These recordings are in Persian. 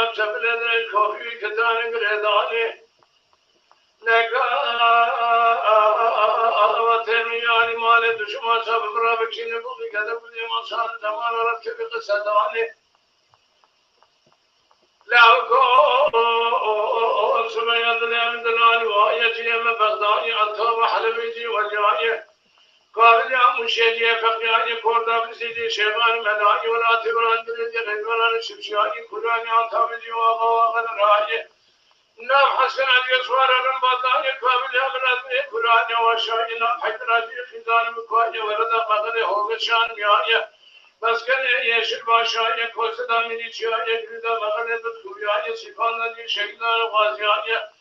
دام شبل کافی کتان گردانی نگاه تمیانی مال دشمن سبب را بچین بودی که بودی مسال تمام را که بقصدانی لعکو سمیت لیام دلال وایتی ام بغدانی انتو حلبیجی وجایی قابل مشیدی فقیانی کرداب رسیدی شیبان مدانی ولاتی ورندی غیبران شبشیانی کلانی انتابجی وآغا رایی نام حسن علی سواران بادانی قابل امرد کلانی وشایی نام حیدراتی خیزان مکواجی ورد قدر هوگشان میایی مسکن yeşil başaya koysa miniciyaya gülde mağane tutkuyaya sifanları şehidler gaziyaya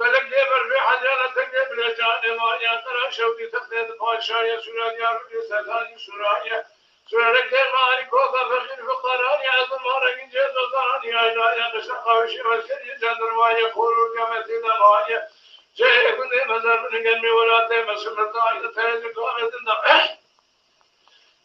belediye bir hacanete gebileceğine manyaklara şevki takdedi başaya süren yargı setani suraya sürerek mali koda fakir fukaraya azımara gince dozan yaylaya kışa kavuşu meseli jandarmaya korur yametiyle maya cehekunde mezarını gelme velatı mesulata ayda teyze kahvetinde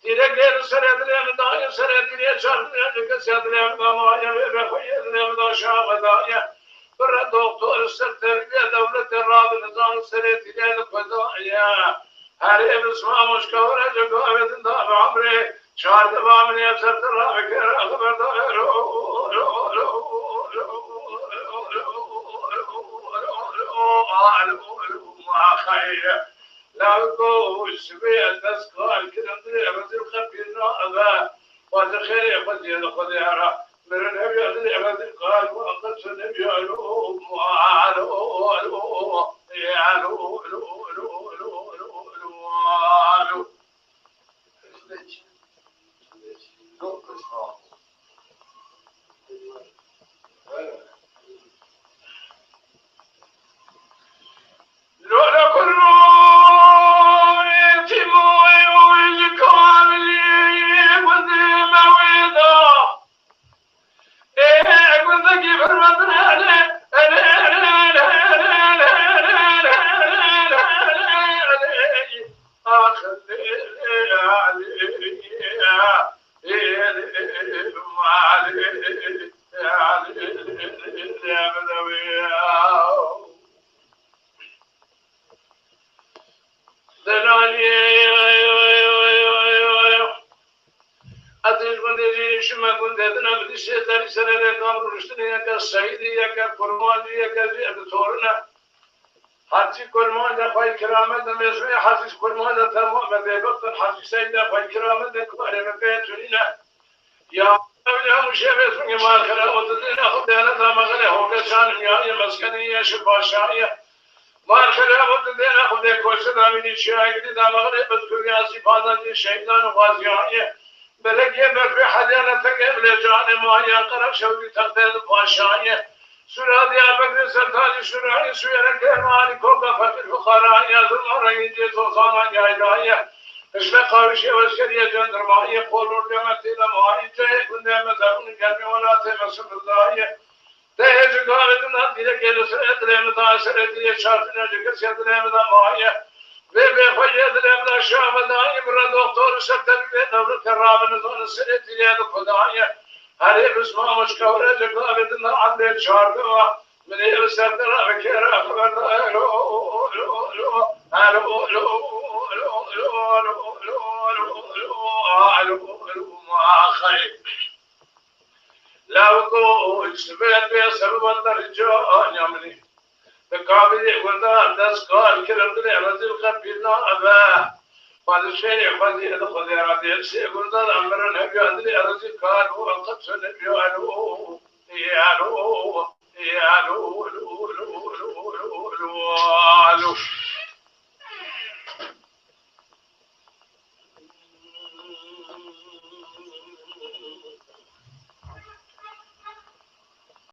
Direkleri seredilem dahi serediliye çarpılıyor ki seredilem damaya ve koyedilem da aşağı daya. Bir doktor serteriye devlet rabı nizam serediliye kodaya. Her ev İsmamoş kavuracak kahvetin da amri çağırdı bamini yapsardı rabı kere akıberda لعكو الشبيه النسقال كده ندري أبدي خبيرنا أبا وذخير يبدي لقد يرى من النبي أدري أبدي قال وأقل النبي ألو ألو ألو ألو ألو لولا كل حاجی کلمان در پای کرامت نمیشه حاجی کلمان در تمام مذهبات حاجی سید در پای کرامت کاری میکنه یا مشه بسون ما کرامت دینا خود دینا دامغه هوگشان میای مسکنی ش باشای ما کرامت دینا خود کوشش دامینی شایگی دامغه بسکوی سپادان شهیدان غازیای بلکه بر حجانه تقبل جان ما یا قرب شوی تقدیر باشای سورة يا بكر سلطان شرعي سويرا كرماني كوكا فقر فقراء يا ظلم رنجي توصانا يا إلهية اشبه قاوشي واسكرية جندرمائي قولوا الجمتي لمائي جاي كنا مذهبون جميع ولا تمسك الله تهج قاردنا ديك يلسرت لهم تاسرت لي شرطنا جكسيت لهم مائي بخيت لهم شام دائم دكتور سكتر دولة الرابع نزول سرت لي الخدايا هذه بسمة مشكورة جقابتنا عندي شارقة من يرسلنا بكرة خبرنا لو كنت سبت بسبب الرجال يمني بقابل وذا الناس قال كلام دنيا رزق قبلنا أبا هذا شيء خذي هذا خذي هذا شيء قلنا الأمر النبي أدري أرزق قال هو القدس النبي ألو